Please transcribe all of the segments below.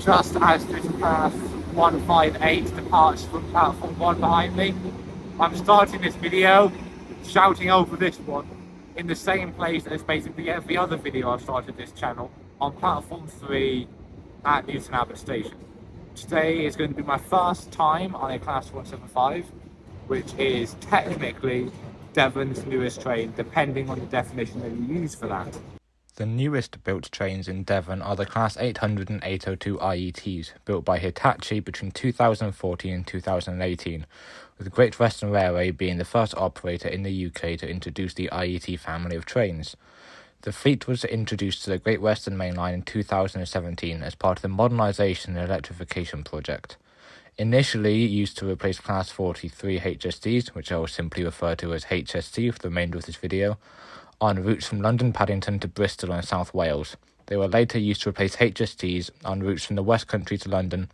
just as this class 158 departs from platform 1 behind me. I'm starting this video shouting over this one in the same place as basically every other video I've started this channel, on platform 3 at Newton Abbot Station. Today is going to be my first time on a class 175, which is technically Devon's newest train, depending on the definition that you use for that. The newest built trains in Devon are the Class 800 and 802 IETs, built by Hitachi between 2014 and 2018, with Great Western Railway being the first operator in the UK to introduce the IET family of trains. The fleet was introduced to the Great Western Mainline in 2017 as part of the modernisation and electrification project. Initially used to replace Class 43 HSTs, which I will simply refer to as HST for the remainder of this video, on routes from London Paddington to Bristol and South Wales. They were later used to replace HSTs on routes from the West Country to London,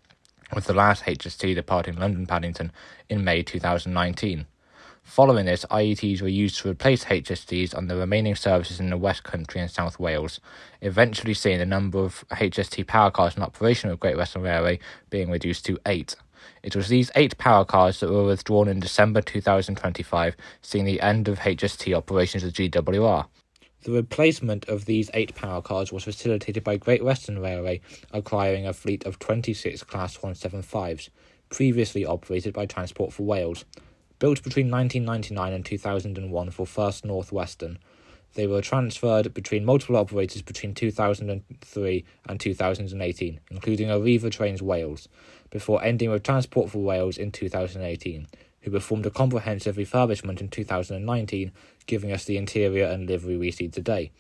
with the last HST departing London Paddington in May 2019. Following this, IETs were used to replace HSTs on the remaining services in the West Country and South Wales, eventually seeing the number of HST power cars in operation with Great Western Railway being reduced to 8. It was these 8 power cars that were withdrawn in December 2025, seeing the end of HST operations with GWR. The replacement of these 8 power cars was facilitated by Great Western Railway acquiring a fleet of 26 Class 175s, previously operated by Transport for Wales. Built between 1999 and 2001 for First North Western, they were transferred between multiple operators between 2003 and 2018, including Arriva Trains Wales, before ending with Transport for Wales in 2018, who performed a comprehensive refurbishment in 2019, giving us the interior and livery we see today.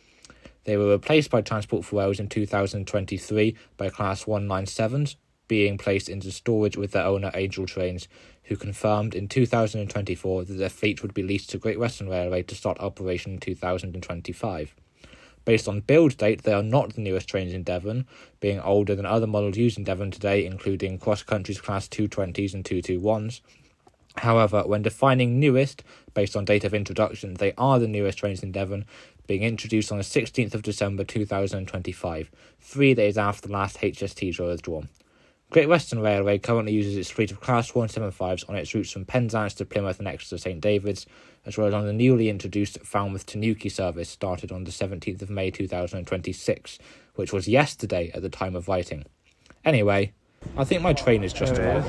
They were replaced by Transport for Wales in 2023 by Class 197s, being placed into storage with their owner Angel Trains, who confirmed in 2024 that their fleet would be leased to Great Western Railway to start operation in 2025. Based on build date, they are not the newest trains in Devon, being older than other models used in Devon today, including Cross Country's Class 220s and 221s. However, when defining newest, based on date of introduction, they are the newest trains in Devon, being introduced on the 16th of December 2025, 3 days after the last HSTs were withdrawn. Great Western Railway currently uses its fleet of Class 175s on its routes from Penzance to Plymouth and Exeter St David's, as well as on the newly introduced Falmouth to Newquay service started on the 17th of May 2026, which was yesterday at the time of writing. Anyway, I think my train is just arrived.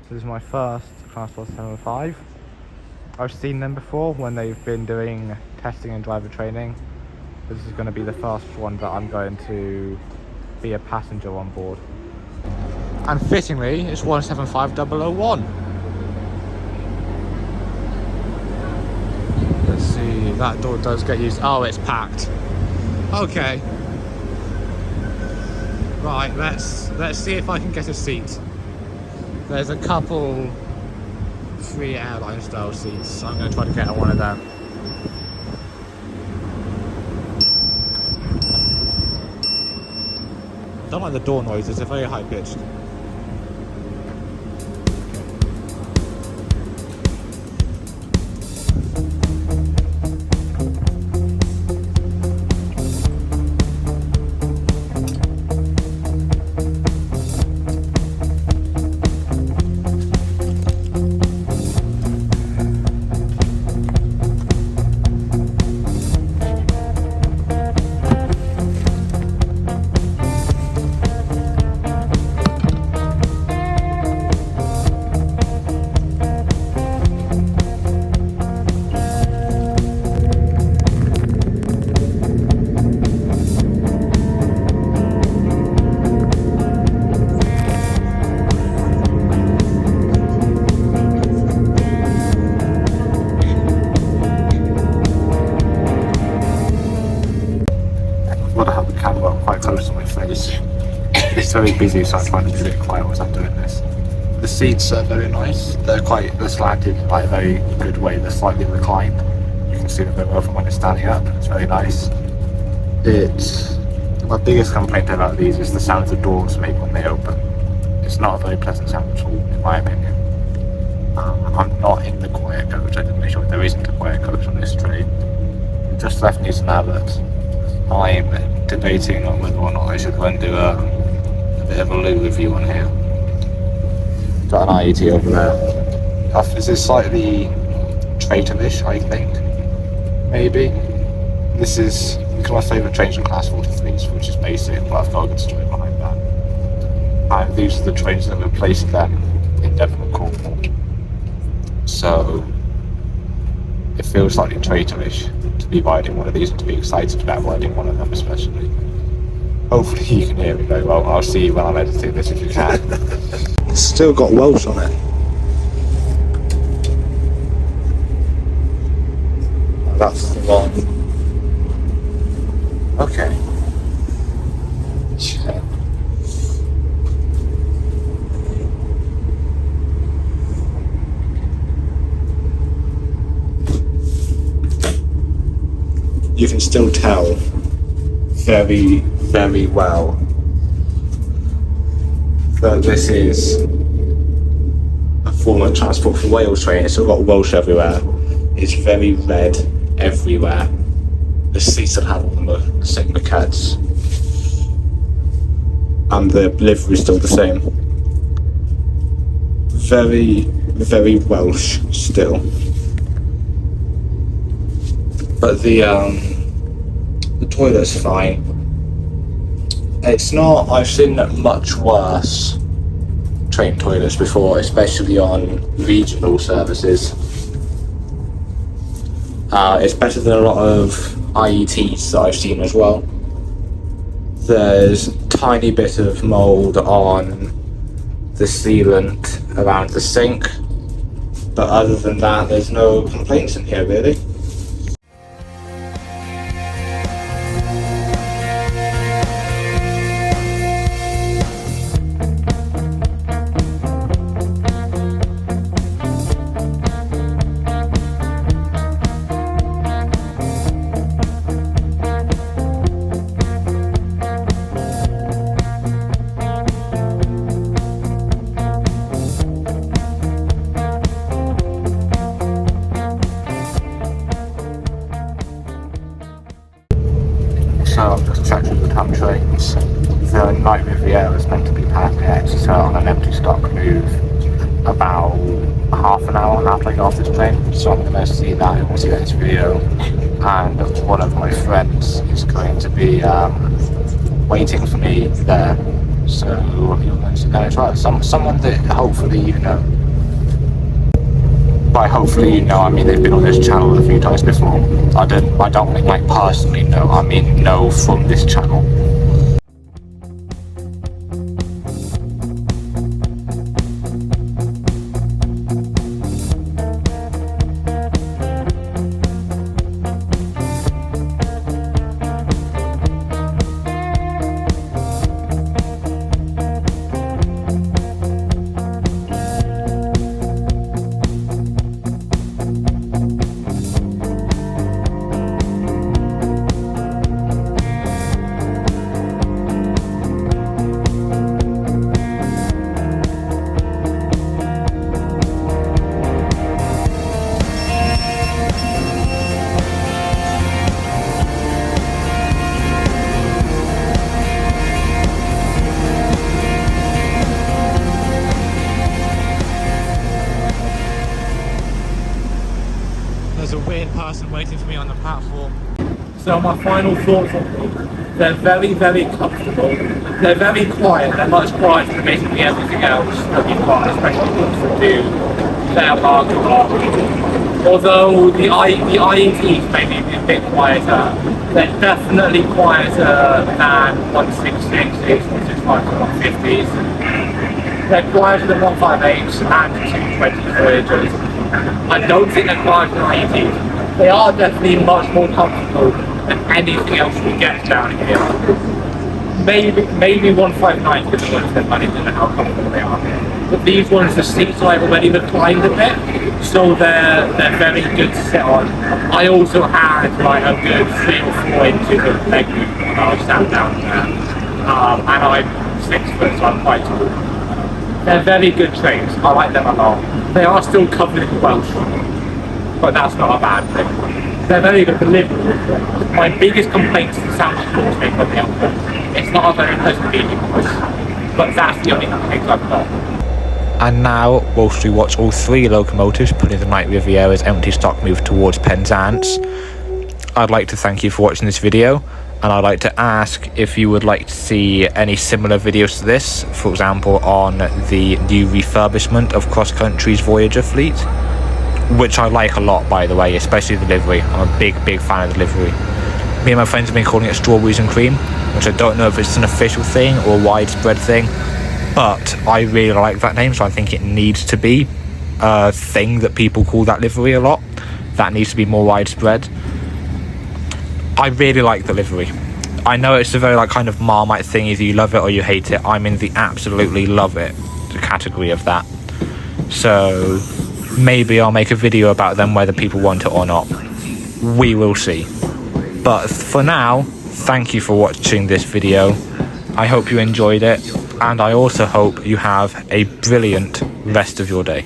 This is my first Class 175. I've seen them before when they've been doing testing and driver training. This is going to be the first one that I'm going to be a passenger on board. And fittingly, it's 175001. Let's see, that door does get used. Oh, it's packed. Okay. Right, let's see if I can get a seat. There's a couple free airline style seats, so I'm going to try to get one of them. I don't like the door noises, they're very high pitched. It's very busy, so I'm trying to be a bit quiet while I'm doing this. The seats are very nice. They're slanted in like a very good way. They're slightly reclined. You can see them very well from when it's standing up. It's very nice. My biggest complaint about these is the sound the doors make when they open. It's not a very pleasant sound at all, in my opinion. I'm not in the quiet coach. I didn't make sure there isn't a quiet coach on this train. We just left Newton Abbot. I'm debating on whether or not I should go and do a bit of a loo review on here. Got an IET over there. This is slightly traitorish, I think. Maybe. This is my favourite trains in Class 43s, which is basic, but I've got a good story behind that. And these are the trains that replaced them in Devon and Cornwall. So it feels slightly traitorish to be riding one of these and to be excited about riding one of them especially. Hopefully you can hear me very well. I'll see you when I'm editing this if you can. It's still got Welsh on it. Oh, that's the one. Okay. Yeah. You can still tell very, very well that this is a form of Transport for Wales train. It's still got Welsh everywhere. It's very red everywhere. The seats that have all the same maquettes. And the livery is still the same. Very, very Welsh still. But the toilet's fine. It's not, I've seen much worse train toilets before, especially on regional services. It's better than a lot of IETs that I've seen as well. There's a tiny bit of mould on the sealant around the sink, but other than that there's no complaints in here really. So I'm just checking the tram trains. The Night Riviera is meant to be passing Exeter on an empty stock move about half an hour after I get off this train. So I'm going to see that in the next video. And one of my friends is going to be waiting for me there. So you're going to try someone that hopefully you know. By hopefully you know, I mean they've been on this channel a few times before. I don't mean like personally know, I mean know from this channel. There's a weird person waiting for me on the platform. So my final thoughts on them, they're very, very comfortable. They're very quiet. They're much quieter than basically everything else that we've got, especially things that do their market. Although the IETs may be a bit quieter, they're definitely quieter than 166s, 165s, and 150s. They're quieter than 158s and 220 Voyagers. I don't think they're quieter than IETs. They are definitely much more comfortable than anything else we get down here. Maybe 159 because the ones that money don't know how comfortable they are. But these ones, the seats are already reclined a bit, so they're very good to sit on. I also had like a good 3 or 4 inches of leg movement when I was sat down there, and I'm 6 foot, so I'm quite tall. They're very good trains. I like them a lot. They are still covered in Welsh, but that's not a bad thing. They're very good delivery. My biggest complaint is the sound of the make when they open. It's not a very pleasant feeling voice. but that's the only complaint I've got. And now, whilst we watch all 3 locomotives pulling the Night Riviera's empty stock move towards Penzance, I'd like to thank you for watching this video, and I'd like to ask if you would like to see any similar videos to this, for example on the new refurbishment of Cross Country's Voyager fleet, which I like a lot, by the way, especially the livery. I'm a big fan of the livery. Me and my friends have been calling it Strawberries and Cream, which I don't know if it's an official thing or a widespread thing, but I really like that name, so I think it needs to be a thing that people call that livery a lot. That needs to be more widespread. I really like the livery. I know it's a very like kind of Marmite thing, either you love it or you hate it. I'm in the absolutely love it category of that. So maybe I'll make a video about them whether people want it or not. We will see. But for now, thank you for watching this video. I hope you enjoyed it, and I also hope you have a brilliant rest of your day.